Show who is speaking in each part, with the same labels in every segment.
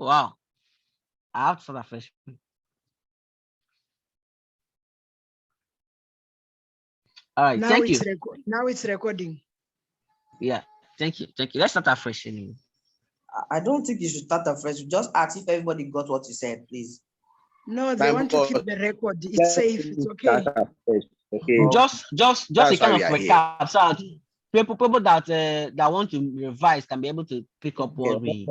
Speaker 1: Wow. I have to start afresh. All right.
Speaker 2: Now
Speaker 1: Thank you.
Speaker 2: now it's recording.
Speaker 1: Yeah. Thank you. Thank you. Let's start afresh anyway.
Speaker 3: I don't think you should start afresh. Just ask if everybody got what you said, please.
Speaker 2: No, they want to keep the record. It's safe. It's okay.
Speaker 4: Okay.
Speaker 1: Just a
Speaker 4: That's why
Speaker 1: kind
Speaker 4: we
Speaker 1: of
Speaker 4: are here.
Speaker 1: recap. So people that want to revise can be able to pick up
Speaker 3: Okay,
Speaker 1: what we.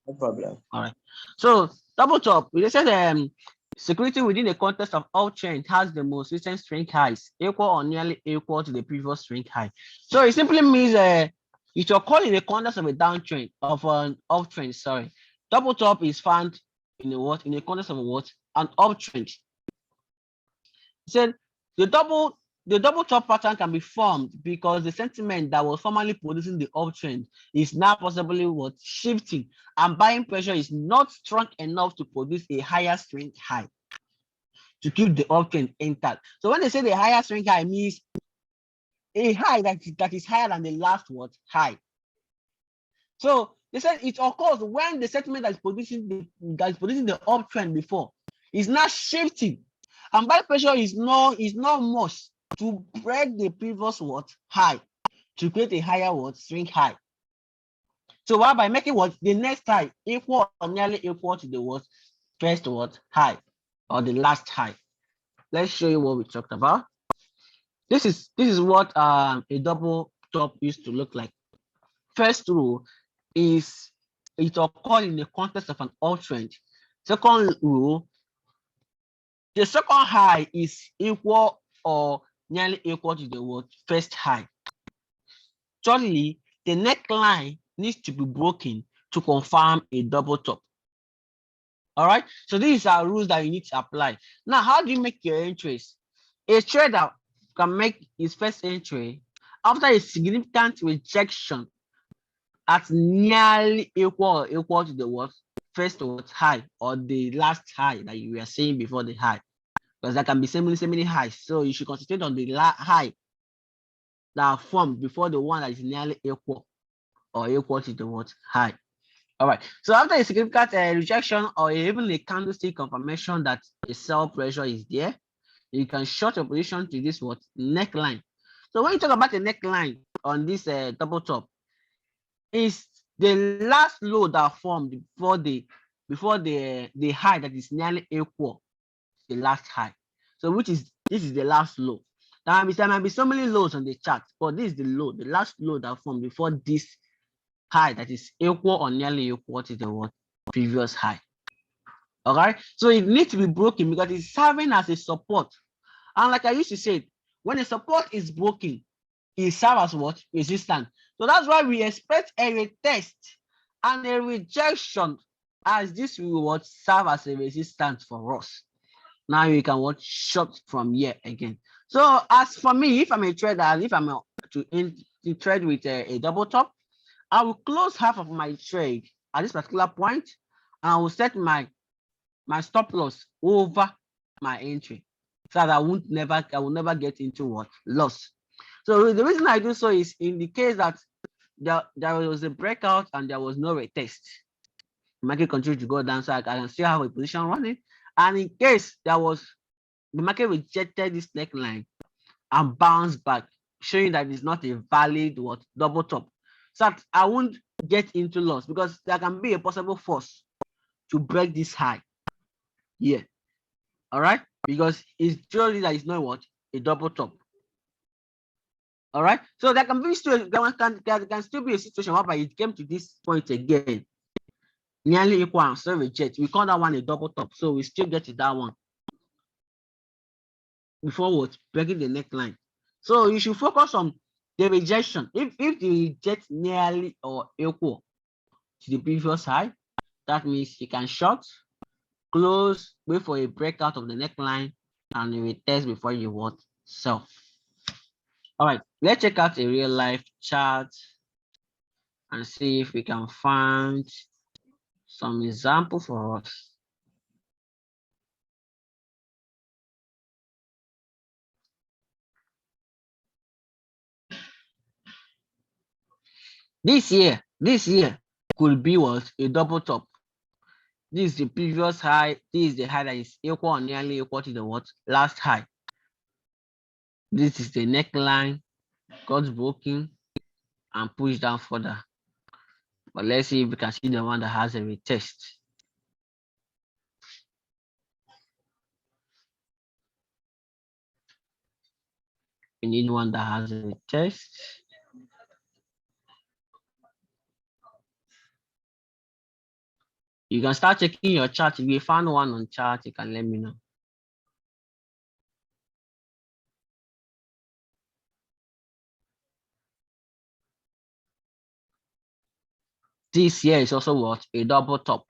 Speaker 3: no problem.
Speaker 1: All right. So double top. We said security within the context of uptrend has the most recent string highs equal or nearly equal to the previous string high. So it simply means if you're calling the context of a downtrend of an uptrend, sorry, double top is found in a what? In the context of a what? An uptrend. He said the double top pattern can be formed because the sentiment that was formerly producing the uptrend is now possibly what shifting, and buying pressure is not strong enough to produce a higher string high to keep the uptrend intact. So when they say the higher string high means a high that is higher than the last what high. So they said it occurs when the sentiment that is producing the uptrend before is not shifting, and buy pressure is not much to break the previous what high to create a higher what string high. So why by making what the next high equal or nearly equal to the what first what high or the last high. Let's show you what we talked about. This is what a double top used to look like. First rule is it occurs in the context of an uptrend. Second rule, the second high is equal or nearly equal to the what first high. Thirdly, the neckline needs to be broken to confirm a double top. All right, so these are rules that you need to apply. Now, how do you make your entries? A trader can make his first entry after a significant rejection at nearly equal to the what first what high or the last high that you were saying before the high, because there can be so many highs. So you should concentrate on the high that are formed before the one that is nearly equal or equal to the what high. All right. So after a significant rejection or even a candlestick confirmation that a sell pressure is there, you can short your position to this what neckline. So when you talk about the neckline on this double top, is the last low that formed before the high that is nearly equal to the last high. So this is the last low. There might be so many lows on the chart, but this is the low, the last low that formed before this high that is equal or nearly equal to the what previous high. All right, so it needs to be broken because it's serving as a support. And like I used to say, when a support is broken, it serves as what resistance. So that's why we expect a retest and a rejection, as this will what serve as a resistance for us. Now you can watch short from here again. So as for me, if I'm a trader and if I'm to trade with a double top, I will close half of my trade at this particular point, and I will set my stop loss over my entry so that I will never get into what loss. So the reason I do so is in the case that there was a breakout and there was no retest, the market continued to go down, so I can still have a position running. And in case the market rejected this neckline and bounced back, showing that it's not a valid what double top, so I won't get into loss because there can be a possible force to break this high here. All right, because it's surely that it's not what a double top. All right, so there can be there can still be a situation whereby it came to this point again, nearly equal and still reject. We call that one a double top, so we still get to that one before what breaking the neckline. So you should focus on the rejection. If the reject nearly or equal to the previous high, that means you can short, close, wait for a breakout of the neckline, and you retest before you what sell. All right, let's check out a real life chart and see if we can find some example for us. This year could be what a double top. This is the previous high. This is the high that is equal or nearly equal to the what? Last high. This is the neckline, got broken and pushed down further. But let's see if we can see the one that has a retest. We need one that has a retest. You can start checking your chart. If you found one on chart, you can let me know. This here is also what? A double top.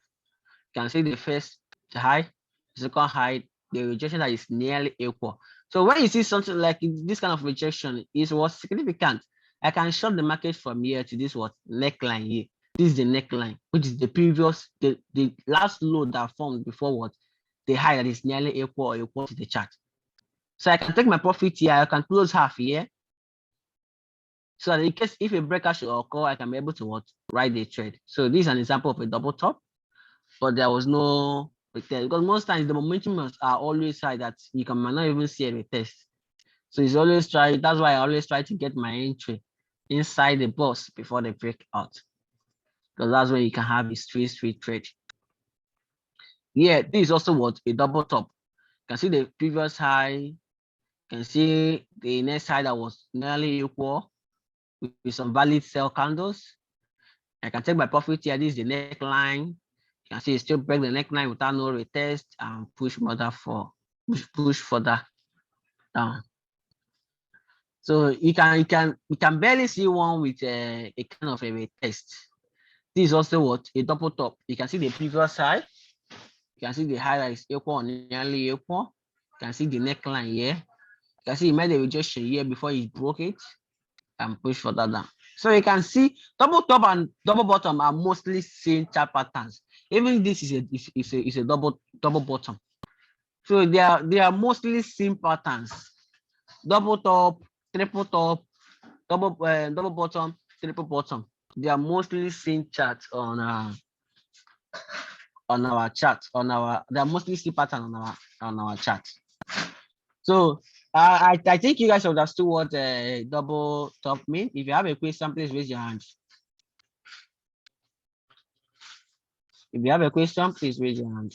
Speaker 1: You can see the first high, second high, the rejection that is nearly equal. So when you see something like this kind of rejection is what significant. I can short the market from here to this what neckline here. This is the neckline, which is the previous, the last low that formed before what? The high that is nearly equal or equal to the chart. So I can take my profit here, I can close half here. So that in case if a breakout should occur, I can be able to what? Write the trade. So this is an example of a double top, but there was no retest because most times the momentum are always high that you can might not even see a retest. So it's always try. That's why I always try to get my entry inside the box before they break out, because that's where you can have a straight trade. Yeah, this is also what a double top. You can see the previous high. You can see the next high that was nearly equal with some valid sell candles. I can take my profit here. This is the neckline. You can see it still break the neckline without no retest and push further down. So you can barely see one with a kind of a retest. This is also what a double top. You can see the previous high. You can see the high that is equal or nearly equal. You can see the neckline here. You can see he made a rejection here before he broke it and push further down. So you can see double top and double bottom are mostly same chart patterns. Even this is a double bottom. So they are mostly same patterns. Double top, triple top, double bottom, triple bottom. They are mostly same charts on our chart. They are mostly same pattern on our chart. So I think you guys understood what double top mean. If you have a question, please raise your hand. If you have a question, please raise your hand.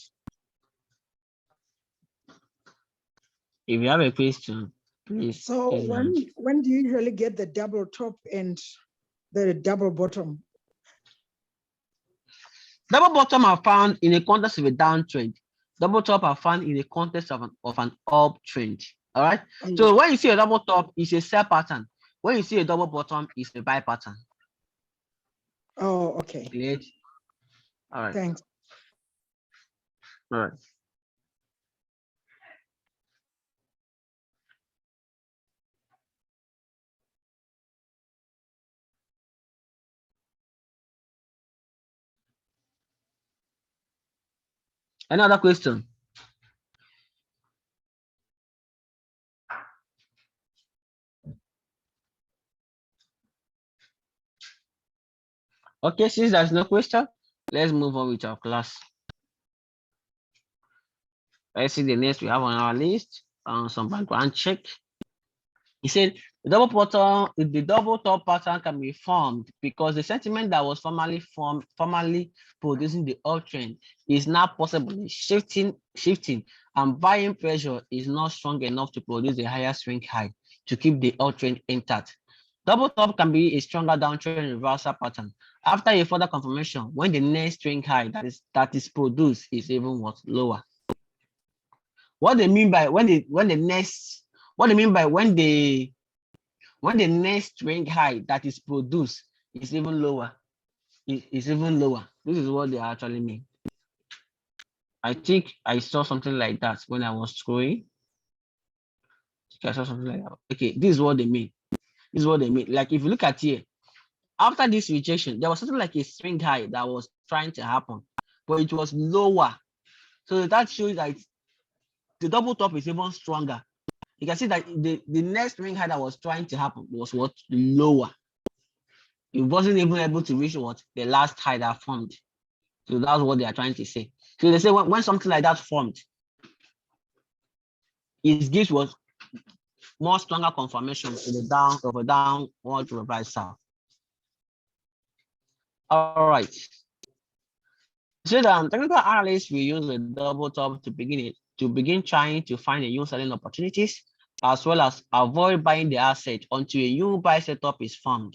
Speaker 1: If you have a question, please.
Speaker 2: So when do you usually get the double top and the double bottom?
Speaker 1: Double bottom are found in the context of a downtrend. Double top are found in the context of an uptrend. All right. So when you see a double top, it's a sell pattern. When you see a double bottom, it's a buy pattern.
Speaker 2: Oh, okay.
Speaker 1: Great. All right.
Speaker 2: Thanks.
Speaker 1: All right. Another question? Okay, since there's no question, let's move on with our class. Let's see the next we have on our list. Some background check. He said the double top pattern can be formed because the sentiment that was formerly producing the uptrend is now possibly shifting, and buying pressure is not strong enough to produce a higher swing high to keep the uptrend intact. Double top can be a stronger downtrend reversal pattern after a further confirmation when the next swing high that is produced is even what lower. What they mean by when the next swing high that is produced is even lower, is even lower. This is what they actually mean. I think I saw something like that when I was scrolling. I saw something like that. Okay, this is what they mean. This is what they mean. Like if you look at here, after this rejection, there was something like a swing high that was trying to happen, but it was lower. So that shows that the double top is even stronger. You can see that the next swing high that was trying to happen was what? Lower. It wasn't even able to reach what? The last high that formed. So that's what they are trying to say. So they say when something like that formed, it gives was more stronger confirmation to the downward reversal. All right. So the technical analysts will use a double top to begin trying to find a new selling opportunities, as well as avoid buying the asset until a new buy setup is formed.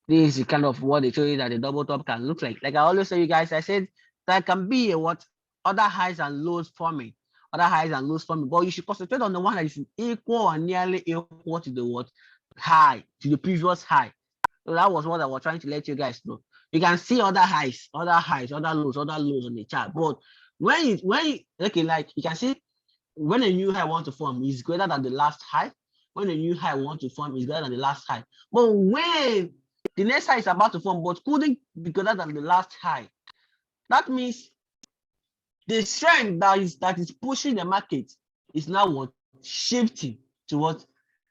Speaker 1: This is kind of what they show you that the double top can look like. Like I always say, you guys, I said that can be a what other highs and lows forming, but you should concentrate on the one that is equal or nearly equal to the what high, to the previous high. So that was what I was trying to let you guys know. You can see other highs, other lows on the chart. But when okay, like you can see when a new high want to form is greater than the last high. When a new high want to form is greater than the last high. But when the next high is about to form, but couldn't be greater than the last high, that means the trend that is pushing the market is now what shifting towards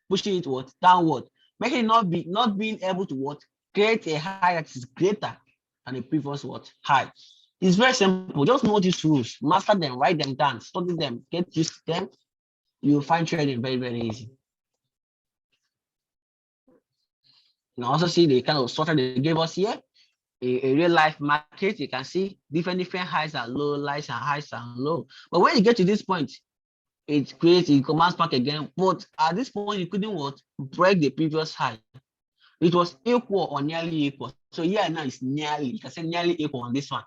Speaker 1: pushing it what downward, making it not being able to what create a high that is greater than the previous what high. It's very simple. Just know these rules, master them, write them down, study them, get used to them. You'll find trading very, very easy. You can also see the kind of structure they gave us here. A real life market, you can see different highs and low, highs and low. But when you get to this point, it creates a commands back again. But at this point, you couldn't what break the previous high. It was equal or nearly equal. So here now it's nearly, you can say nearly equal on this one.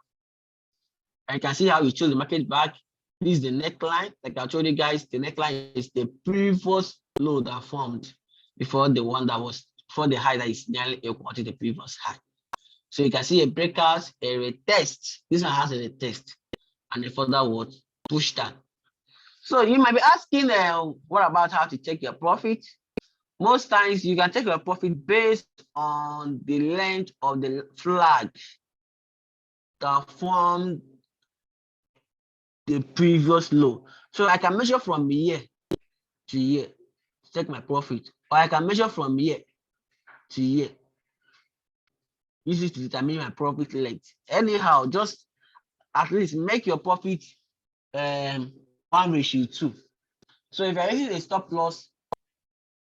Speaker 1: And you can see how you chose the market back. This is the neckline. Like I told you guys, the neckline is the previous low that formed before the one that was for the high that is nearly equal to the previous high. So you can see a breakout, a retest. This one has a retest, and a further what push down. So you might be asking, what about how to take your profit? Most times you can take your profit based on the length of the flag that formed the previous low. So I can measure from here to here to take my profit, or I can measure from here to here. Use it to determine my profit length. Anyhow, just at least make your profit 1:2. So if you're using a stop loss,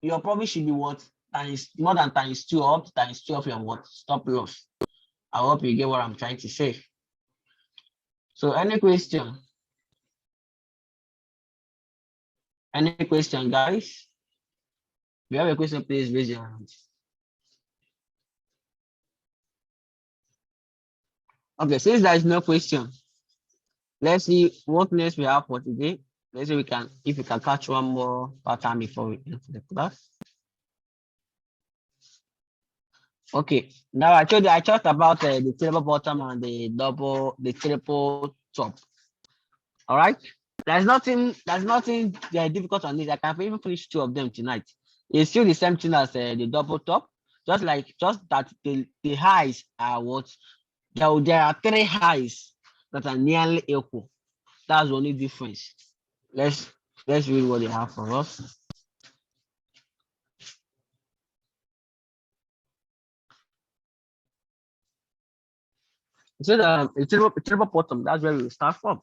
Speaker 1: your profit should be what times more than times 2 or up to times 2 of your what stop loss. I hope you get what I'm trying to say. So any question? Any question, guys? If you have a question, please raise your hand. Okay, since there is no question, let's see what next we have for today. Let's see if we can catch one more pattern before we end the class. Okay, now I talked about the triple bottom and the triple top. All right, there's nothing difficult on this. I can even finish 2 of them tonight. It's still the same thing as the double top, just that the highs are what there are 3 highs that are nearly equal. That's the only difference. Let's read what they have for us. It said a triple bottom. That's where we start from.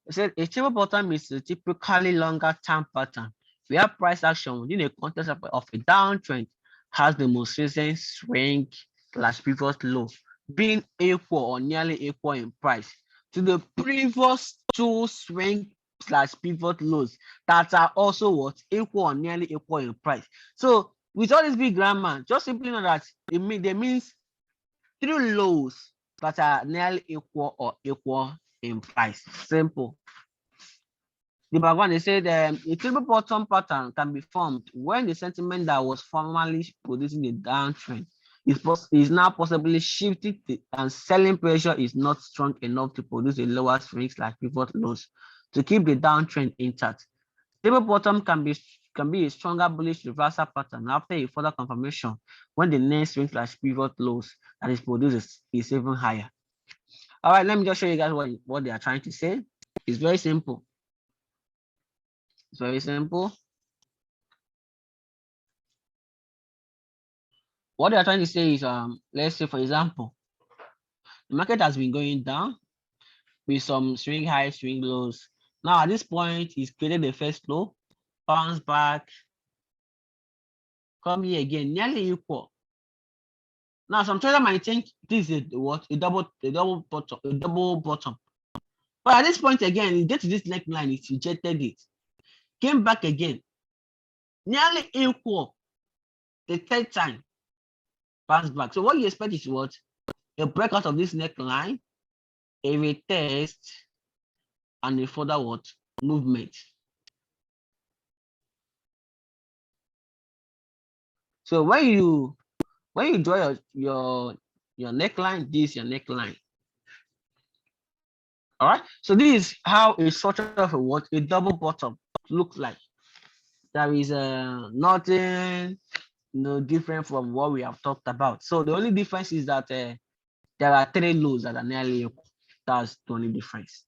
Speaker 1: It said a triple bottom is a typically longer term pattern where price action within a context of a downtrend has the most recent swing / previous low being equal or nearly equal in price to the previous 2 swing / pivot lows that are also what equal or nearly equal in price. So with all this big grammar, just simply know that they means 3 lows that are nearly equal or equal in price. Simple. The background, they said a triple bottom pattern can be formed when the sentiment that was formerly producing the downtrend is now possibly shifted and selling pressure is not strong enough to produce a lower swings / pivot lows to keep the downtrend intact. Triple bottom can be a stronger bullish reversal pattern after a further confirmation when the next swing / pivot lows that is produced is even higher. All right, let me just show you guys what they are trying to say. It's very simple. It's very simple. What they are trying to say is, let's say, for example, The market has been going down with some swing highs, swing lows. Now at this point, it's created the first low, bounce back, come here again, nearly equal. Now some trader might think this is what a double bottom. But at this point again, it gets to this neckline, it rejected it, came back again, nearly equal the third time, bounce back. So what you expect is what? A breakout of this neckline, a retest, and a further what? Movement. So when you draw your neckline, this is your neckline. All right. So this is how a structure of a double bottom looks like. There is nothing different from what we have talked about. So the only difference is that there are three lows that are nearly equal. That's the only difference.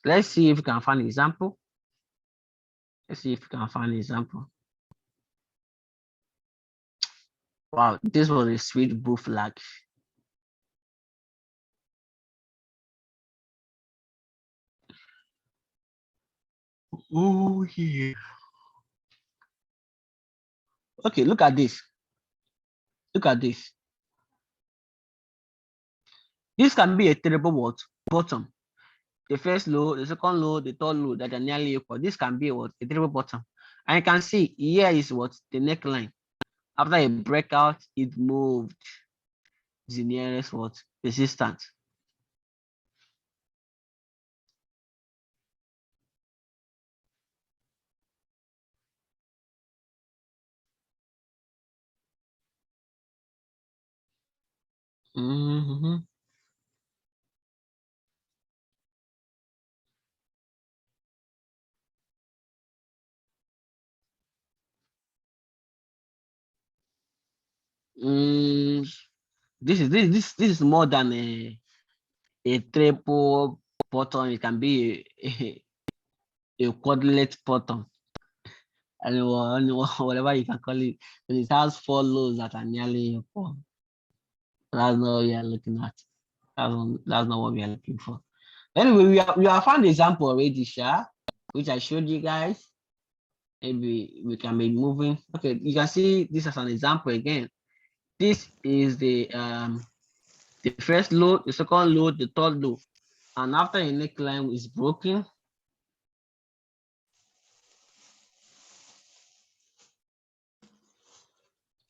Speaker 1: Let's see if we can find an example. Let's see if we can find an example. Wow, this was a sweet blue flag. Oh yeah. Okay, look at this. Look at this. This can be a terrible what? Bottom. The first low, the second low, the third low that are nearly equal. This can be what? A terrible bottom. And you can see here is what? The neckline. After a breakout, it moved the nearest what? Resistance. Mm-hmm. This is more than a triple bottom. It can be a quadrillate bottom. And whatever you can call it, but it has four lows that are nearly equal. That's not what we are looking at. That's not what we are looking for. Anyway, we have found the example already, Sha, which I showed you guys. Maybe we can be moving. Okay, you can see this as an example again. This is the first low, the second low, the third low, and after a neckline is broken,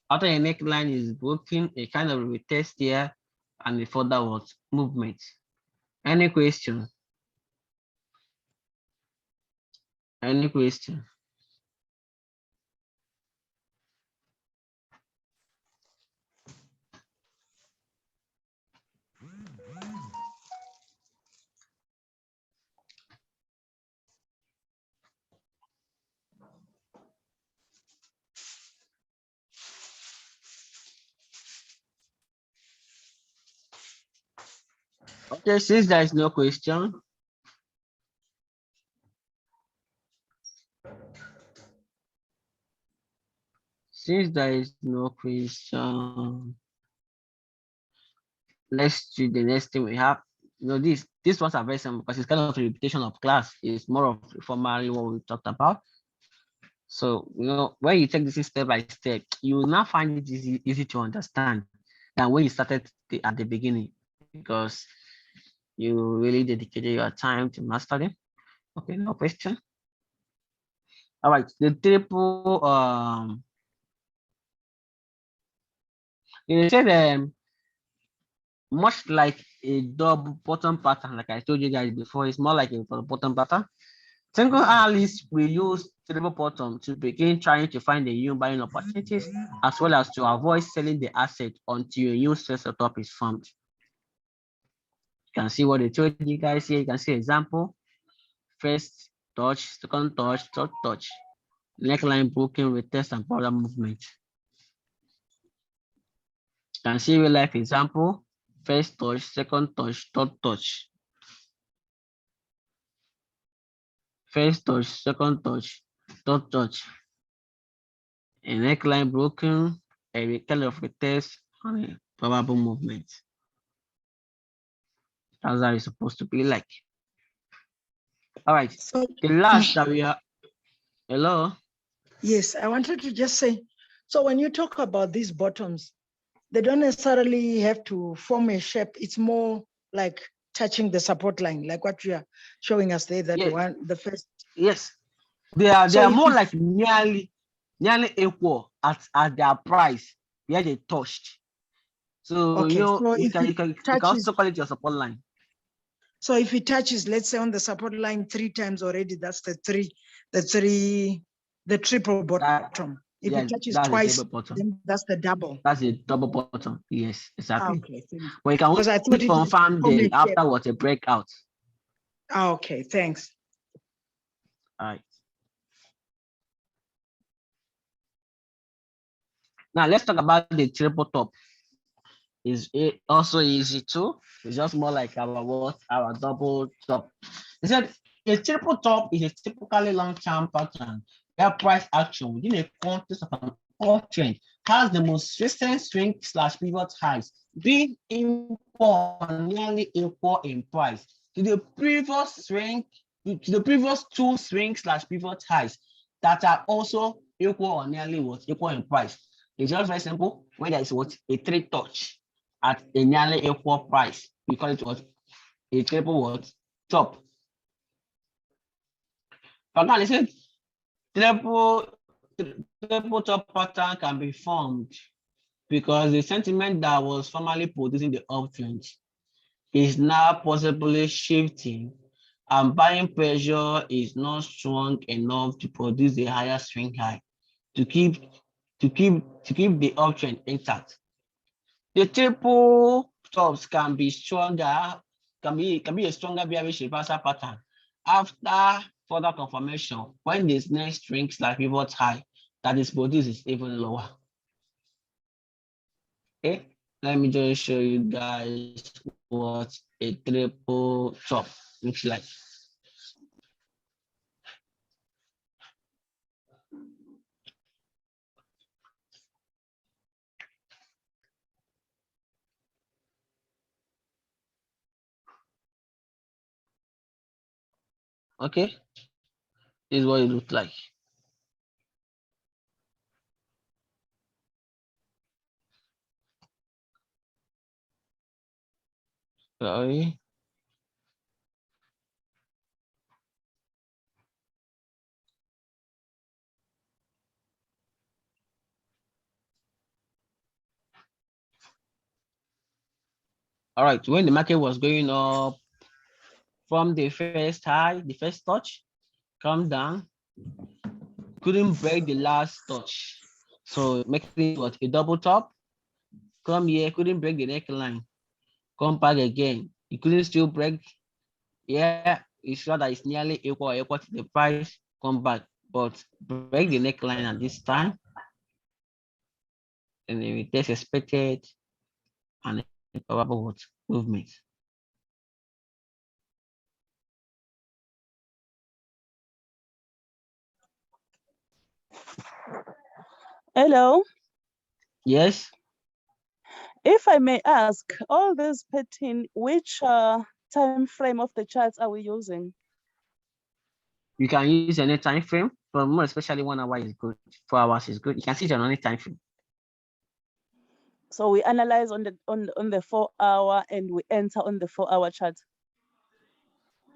Speaker 1: after a neckline is broken, a kind of retest here, and a further what movement. Any question? Any question? Okay, since there is no question, let's do the next thing we have. These ones are very simple because it's kind of a repetition of class. It's more of formally what we talked about. So when you take this step by step, you will now find it easy to understand than when you started at the beginning, because you really dedicated your time to master them. Okay, no question. All right, the triple you said much like a double bottom pattern, like I told you guys before, it's more like a bottom pattern. Single analysts will use triple bottom to begin trying to find the new buying opportunities, as well as to avoid selling the asset until a new sales setup is formed. You can see what they told you guys here. You can see example. First touch, second touch, third touch. Neckline broken with test and powder movement. You can see real life example. First touch, second touch, third touch. First touch, second touch, third touch. A neckline broken, a kind of retest, and a probable movement. That's how it's supposed to be like. All right.
Speaker 2: So
Speaker 1: The last that we are. Hello.
Speaker 2: yes, I wanted to just say, so when you talk about these bottoms, they don't necessarily have to form a shape. It's more like touching the support line, like what you are showing us there, that
Speaker 1: Yes.
Speaker 2: one, the first.
Speaker 1: Yes. They are
Speaker 2: So if
Speaker 1: more
Speaker 2: it-
Speaker 1: like nearly equal at their price where they touched. So
Speaker 2: Okay, so
Speaker 1: you
Speaker 2: if
Speaker 1: can
Speaker 2: it
Speaker 1: you can
Speaker 2: touches,
Speaker 1: also call it your support line.
Speaker 2: so if it touches, let's say on the support line 3 times already, that's the triple bottom. If it touches
Speaker 1: That's a
Speaker 2: twice,
Speaker 1: double bottom.
Speaker 2: then that's the double.
Speaker 1: That's a double bottom. Yes, exactly.
Speaker 2: Okay, thanks.
Speaker 1: But you can
Speaker 2: Because I
Speaker 1: only
Speaker 2: thought it was
Speaker 1: confirm
Speaker 2: form a
Speaker 1: them
Speaker 2: shape.
Speaker 1: afterwards a breakout.
Speaker 2: Okay, thanks.
Speaker 1: All right. Now let's talk about the triple top. Is it also easy too? It's just more like our double top. He said a triple top is a typically long-term pattern where price action within a context of an uptrend has the most recent swing / pivot highs being equal, nearly equal in price to the previous swing, to the previous two swing / pivot highs that are also equal or nearly equal in price. It's just very simple. When there is a three touch at a nearly equal price, we call it what? A triple top. But now listen, triple top pattern can be formed because the sentiment that was formerly producing the uptrend is now possibly shifting, and buying pressure is not strong enough to produce a higher swing high to keep the uptrend intact. The triple tops can be stronger, can be a stronger bearish reversal pattern after further confirmation when this next string / pivot high that is produced is even lower. Okay, let me just show you guys what a triple top looks like. Okay, this is what it looks like. Sorry. All right, when the market was going up from the first high, the first touch, come down, couldn't break the last touch. So making it what a double top, come here, couldn't break the neckline, come back again. You couldn't still break. Yeah, it's sure that it's nearly equal to the price, come back, but break the neckline at this time. And then we test expected and probable what movement.
Speaker 4: Hello.
Speaker 1: Yes.
Speaker 4: If I may ask, all this pattern, which time frame of the charts are we using?
Speaker 1: You can use any time frame, but more especially 1 hour is good. 4 hours is good. You can see it on any time frame.
Speaker 4: So we analyze on the 4 hour and we enter on the 4 hour chart.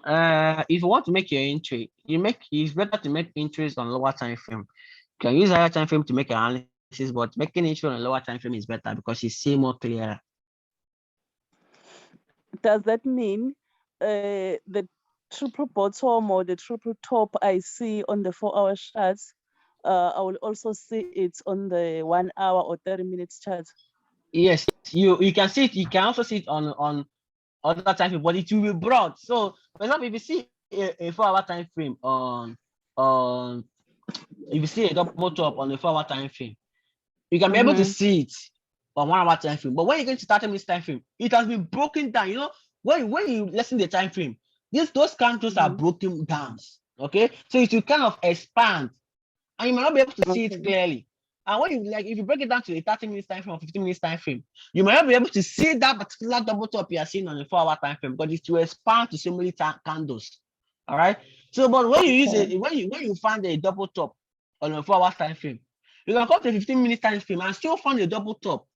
Speaker 1: If you want to make your entry, it's better to make entries on lower time frame. You can use higher time frame to make analysis, but making entry on a lower time frame is better because you see more clearer.
Speaker 4: Does that mean the triple bottom or the triple top I see on the 4 hour charts, I will also see it on the 1 hour or 30 minutes chart?
Speaker 1: Yes, you can see it. You can also see it on other time frame, but it will be broad. So, for example, if you see a 4 hour time frame if you see a double top on a 4 hour time frame, you can be able to see it on 1 hour time frame. But when you get to 30 minutes time frame, it has been broken down. You know, when you lessen the time frame, those candles are broken down. Okay, so it will kind of expand, and you might not be able to see it clearly. And when you like, if you break it down to a 30 minutes time frame or 15 minutes time frame, you might not be able to see that particular double top you are seeing on a 4-hour time frame because it will expand to so many candles. All right. So, but when you use it, when you find a double top on a 4-hour time frame, you can come to a 15-minute time frame and still find a double top,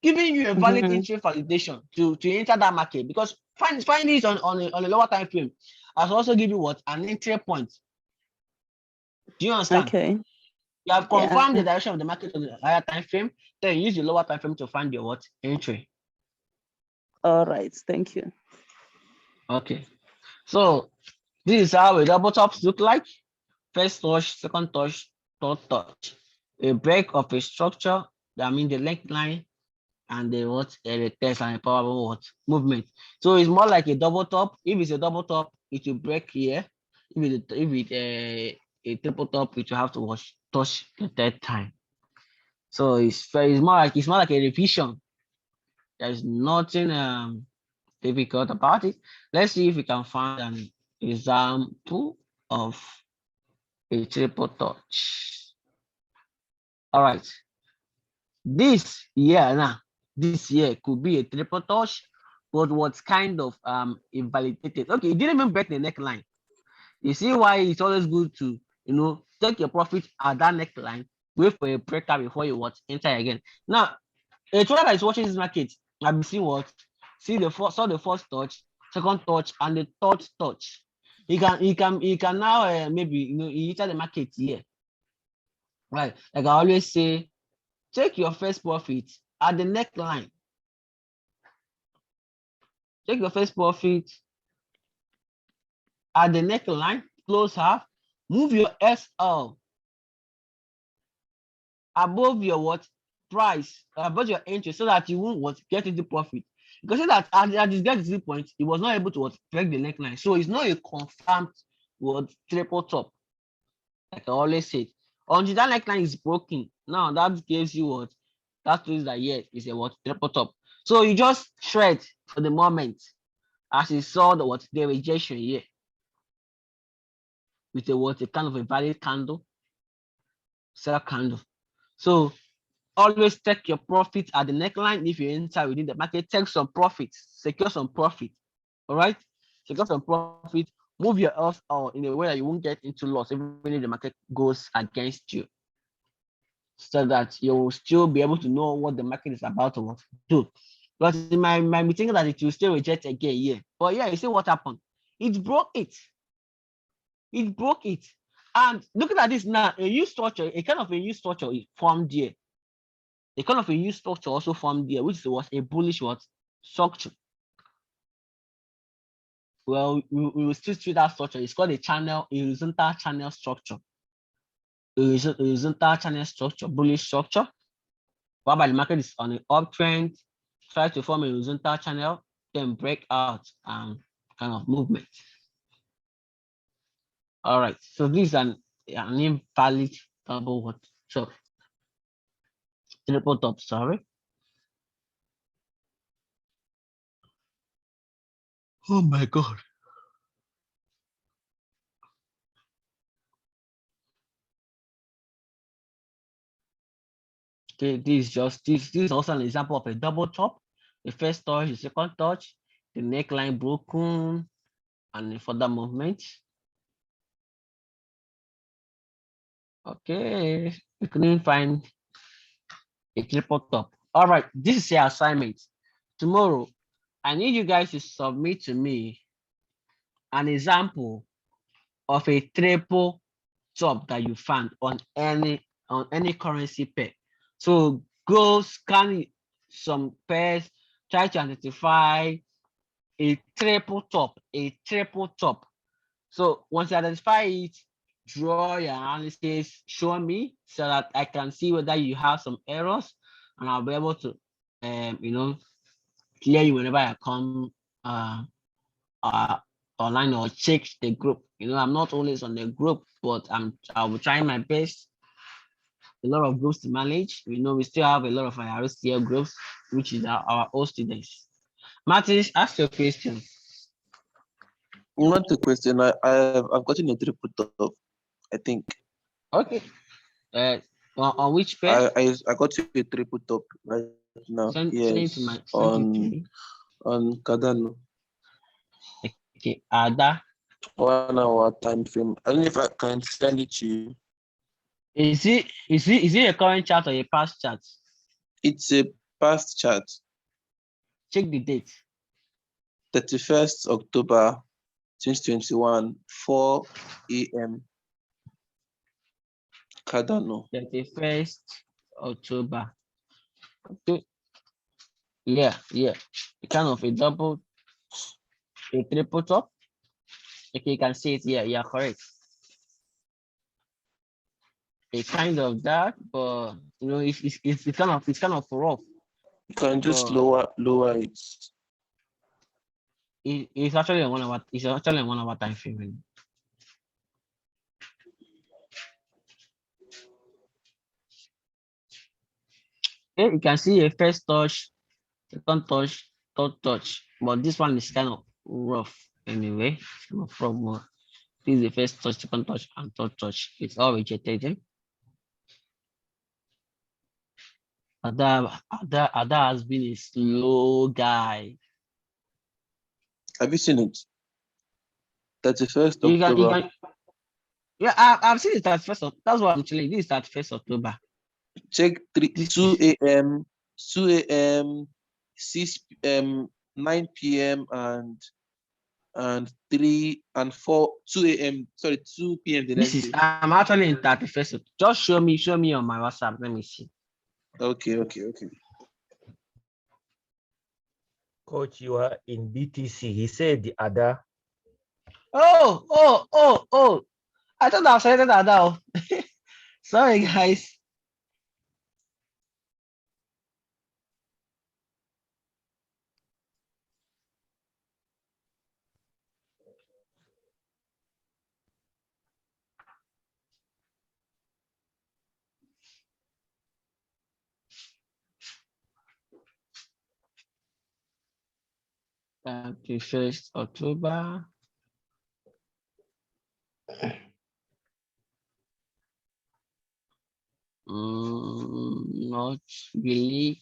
Speaker 1: giving you a valid entry validation to enter that market. Because find this on a lower time frame, as also give you what an entry point. Do you understand?
Speaker 4: Okay.
Speaker 1: You have confirmed
Speaker 4: Yeah.
Speaker 1: the direction of the market on the higher time frame, then use the lower time frame to find your what entry.
Speaker 4: All right. Thank you.
Speaker 1: Okay. So this is how a double tops look like. First touch, second touch, third touch. A break of a structure, that means the length line and the what the test and the powerful what movement. So it's more like a double top. If it's a double top, it will break here. If it's a triple top, it will have to touch the third time. So it's more like a revision. There's nothing difficult about it. Let's see if we can find an example of a triple touch. All right. This year could be a triple touch, but what's kind of invalidated. Okay, it didn't even break the neckline. You see why it's always good to take your profit at that neckline, wait for a breakout before you enter again. Now, a trader that is watching this market, I've seen saw the first touch, second touch, and the third touch. He can now maybe he enter the market here. Right. Like I always say, take your first profit at the neckline. Take your first profit at the neckline, close half, move your SL above your price, above your entry, so that you won't get into profit. Because see that at this get to the point, he was not able to break the neckline. So it's not a confirmed triple top. Like I always said, until that neckline is broken, now that gives you that means that yes, it's a triple top. So you just shred for the moment, as you saw the rejection here with a kind of a valid candle, sell candle. So always take your profit at the neckline. If you enter within the market, take some profit, secure some profit. All right, secure some profit. Move your else in a way that you won't get into loss even if the market goes against you, so that you'll still be able to know what the market is about to do. But in my meeting that it will still reject again, yeah. But yeah, you see what happened? It broke it. It broke it. And looking at this now, a new structure, a kind of a new structure is formed here. A kind of a new structure also formed here, which was a bullish structure. Well, we will still see that structure. It's called a horizontal channel structure. Horizontal channel structure, bullish structure. Whereby the market is on an uptrend, try to form a horizontal channel, then break out and kind of movement. All right, so this is an invalid double so triple top, sorry. Oh my God. Okay, this is also an example of a double top. The first touch, the second touch, the neckline broken, and the further movement. Okay, we couldn't find a triple top. All right, this is your assignment. Tomorrow, I need you guys to submit to me an example of a triple top that you found on any currency pair. So go scan some pairs, try to identify a triple top, So once you identify it, draw your analysis, show me so that I can see whether you have some errors, and I'll be able to clear you whenever I come online or check the group. I'm not always on the group, but I'll be trying my best. A lot of groups to manage. We still have a lot of RCL groups, which is our old students. Martins, ask your question.
Speaker 5: Not a question. I've gotten a triple top, I think.
Speaker 1: Okay. On which page?
Speaker 5: I got you a triple top right now.
Speaker 1: Send it
Speaker 5: Yes,
Speaker 1: to my
Speaker 5: on Cardano.
Speaker 1: Okay, Ada.
Speaker 5: 1 hour time frame. I don't know if I can send it to you.
Speaker 1: Is it a current chart or a past chart?
Speaker 5: It's a past chart.
Speaker 1: Check the date.
Speaker 5: 31st October 2021, 4 a.m. Cardano.
Speaker 1: 31st October. Okay. Yeah. Kind of a double, a triple top. Okay, you can see it. Yeah, correct. A kind of that, but you know, it's kind of rough.
Speaker 5: You can just
Speaker 1: But
Speaker 5: lower it.
Speaker 1: it's actually on 1 hour. It's actually on 1 hour time frame. Okay, you can see a first touch, second touch, third touch, but this one is kind of rough anyway. It's kind of rough. But this is the first touch, second touch, and third touch. It's all rejected. Ada has been a slow guy.
Speaker 5: Have you seen it? 31st
Speaker 1: You
Speaker 5: October.
Speaker 1: can, yeah, I've seen it 31st of, that's what I'm telling you. This is 31st October.
Speaker 5: Check 2 a.m., 2 a.m., 6 9 p.m. and 3 and 4, 2 a.m. Sorry, 2 p.m. the
Speaker 1: This
Speaker 5: next
Speaker 1: is
Speaker 5: day.
Speaker 1: I'm actually in 31st. Just show me on my WhatsApp. Let me see.
Speaker 5: Okay.
Speaker 6: Coach, you are in BTC. He said the other.
Speaker 1: Oh. I thought I said that now. Sorry, guys. The 1st October. Not really.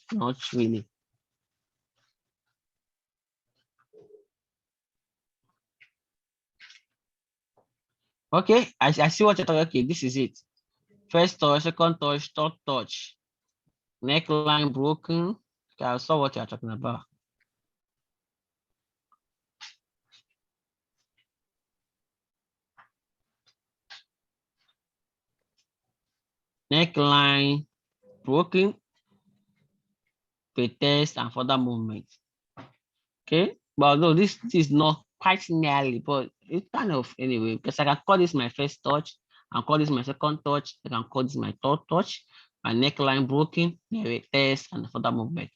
Speaker 1: Okay, I see what you're talking. Okay, this is it. First touch, second touch, third touch. Neckline broken. Okay, I saw what you're talking about. Neckline broken. Test and further movement. Okay, but although this is not quite nearly, but it's kind of anyway, because I can call this my first touch, and call this my second touch, I can call this my third touch, my neckline broken, test and further movement.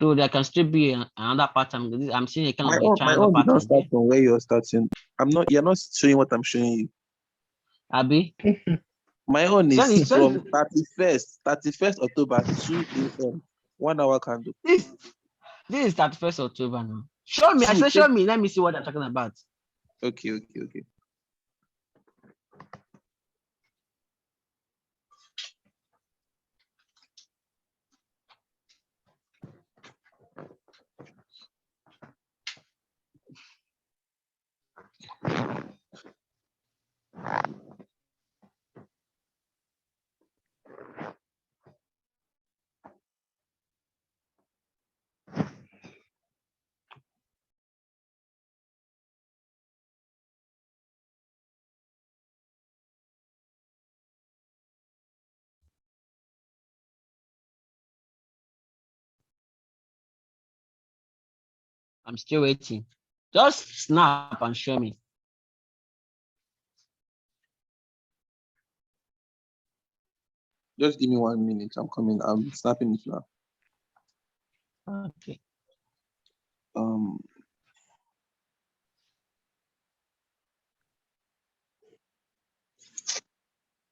Speaker 1: So there can still be another pattern. I'm seeing a kind of a
Speaker 5: My
Speaker 1: triangle
Speaker 5: own did
Speaker 1: pattern
Speaker 5: not start
Speaker 1: there.
Speaker 5: from where you're starting. You're not showing what I'm showing you.
Speaker 1: Abi?
Speaker 5: My own is
Speaker 1: Send
Speaker 5: from 31st October, 2 a.m. 1 hour candle.
Speaker 1: this is 31st October now. Show me. I said show me. Let me see what I'm talking about.
Speaker 5: Okay.
Speaker 1: I'm still waiting. Just snap and show me.
Speaker 5: Just give me 1 minute. I'm coming. I'm snapping it now.
Speaker 1: Okay.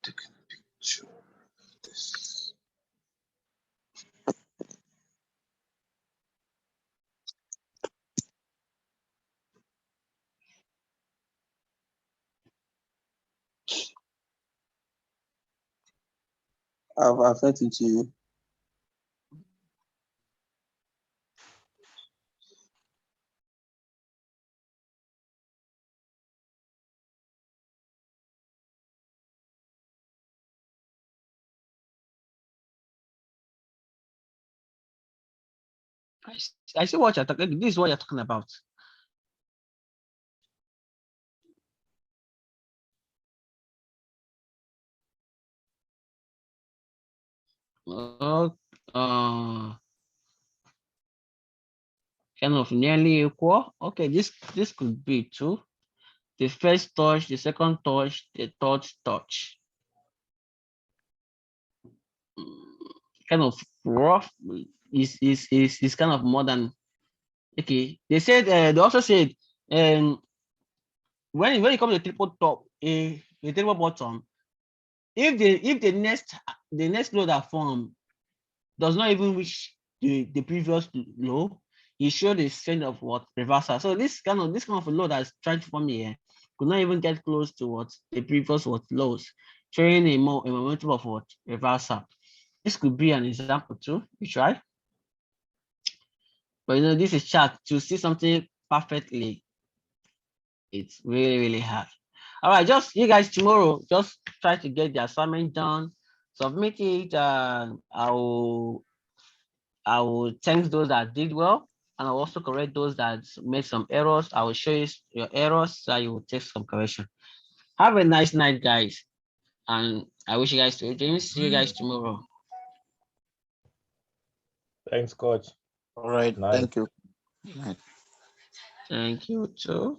Speaker 5: Take a picture of this. I've sent it to you.
Speaker 1: I see what you're talking. This is what you're talking about. Uh, kind of nearly equal. Okay, this could be two. The first touch, the second touch, the third touch. Kind of rough is kind of more than okay. They said they also said when it comes to triple top, a triple bottom, if the next load that form does not even reach the previous low, it shows the strength of what reversal. So this kind of a load that's trying to form here could not even get close to what the previous what lows, showing a momentum of what reversal. This could be an example too. You try, but this is chart to see something perfectly. It's really hard. All right, just you guys tomorrow, just try to get the assignment done, submit it, and I will thank those that did well, and I'll also correct those that made some errors. I will show you your errors so you will take some correction. Have a nice night, guys, and I wish you guys to James. See you guys tomorrow.
Speaker 6: Thanks, coach.
Speaker 5: All right.
Speaker 6: Nice.
Speaker 5: Thank you.
Speaker 1: Thank you too.